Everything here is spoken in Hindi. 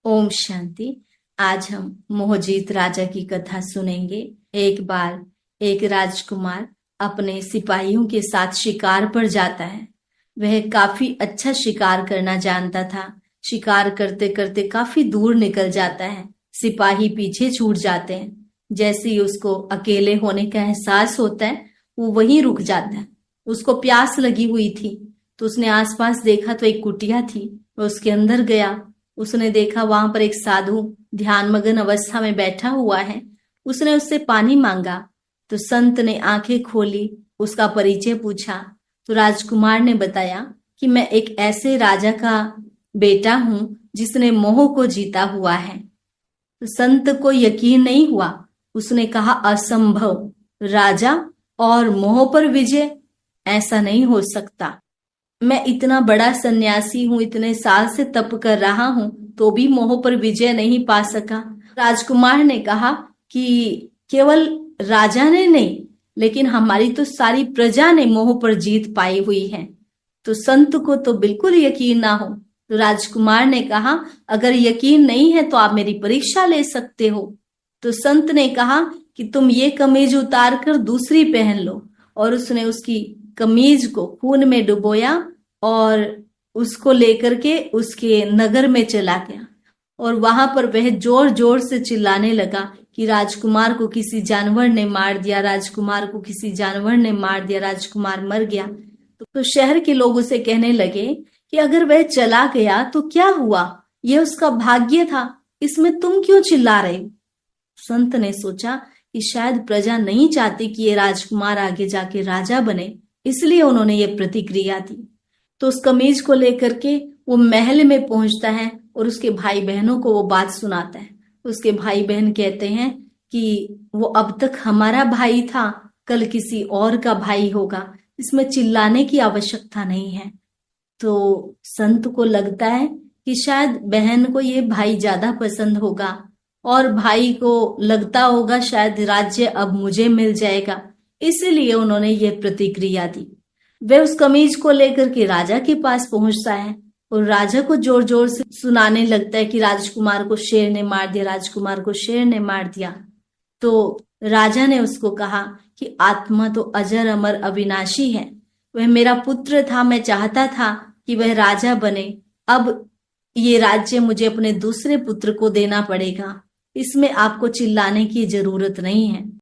ओम शांति। आज हम मोहजीत राजा की कथा सुनेंगे। एक बार एक राजकुमार अपने सिपाहियों के साथ शिकार पर जाता है। वह काफी अच्छा शिकार करना जानता था। शिकार करते करते काफी दूर निकल जाता है। सिपाही पीछे छूट जाते हैं। जैसे ही उसको अकेले होने का एहसास होता है, वो वहीं रुक जाता है। उसको प्यास लगी हुई थी, तो उसने आसपास देखा तो एक कुटिया थी। वो उसके अंदर गया। उसने देखा वहां पर एक साधु ध्यान मग्न अवस्था में बैठा हुआ है। उसने उससे पानी मांगा तो संत ने आंखें खोली, उसका परिचय पूछा। तो राजकुमार ने बताया कि मैं एक ऐसे राजा का बेटा हूं जिसने मोह को जीता हुआ है। तो संत को यकीन नहीं हुआ। उसने कहा, असंभव, राजा और मोह पर विजय, ऐसा नहीं हो सकता। मैं इतना बड़ा सन्यासी हूँ, इतने साल से तप कर रहा हूँ, तो भी मोह पर विजय नहीं पा सका। राजकुमार ने कहा कि केवल राजा ने नहीं, लेकिन हमारी तो सारी प्रजा ने मोह पर जीत पाई हुई है। तो संत को तो बिल्कुल यकीन ना हो। तो राजकुमार ने कहा, अगर यकीन नहीं है तो आप मेरी परीक्षा ले सकते हो। तो संत ने कहा कि तुम ये कमीज उतार कर दूसरी पहन लो। और उसने उसकी कमीज को खून में डुबोया और उसको लेकर के उसके नगर में चला गया। और वहां पर वह जोर जोर से चिल्लाने लगा कि राजकुमार को किसी जानवर ने मार दिया, राजकुमार को किसी जानवर ने मार दिया, राजकुमार मर गया। तो शहर के लोग उसे कहने लगे कि अगर वह चला गया तो क्या हुआ, यह उसका भाग्य था, इसमें तुम क्यों चिल्ला रहे हो। संत ने सोचा कि शायद प्रजा नहीं चाहती कि ये राजकुमार आगे जाके राजा बने, इसलिए उन्होंने ये प्रतिक्रिया दी। तो उस कमीज को लेकर के वो महल में पहुंचता है और उसके भाई बहनों को वो बात सुनाता है। उसके भाई बहन कहते हैं कि वो अब तक हमारा भाई था, कल किसी और का भाई होगा, इसमें चिल्लाने की आवश्यकता नहीं है। तो संत को लगता है कि शायद बहन को ये भाई ज्यादा पसंद होगा और भाई को लगता होगा शायद राज्य अब मुझे मिल जाएगा, इसीलिए उन्होंने ये प्रतिक्रिया दी। वह उस कमीज को लेकर के राजा के पास पहुंचता है और राजा को जोर जोर से सुनाने लगता है कि राजकुमार को शेर ने मार दिया, राजकुमार को शेर ने मार दिया। तो राजा ने उसको कहा कि आत्मा तो अजर अमर अविनाशी है, वह मेरा पुत्र था, मैं चाहता था कि वह राजा बने, अब ये राज्य मुझे अपने दूसरे पुत्र को देना पड़ेगा, इसमें आपको चिल्लाने की जरूरत नहीं है।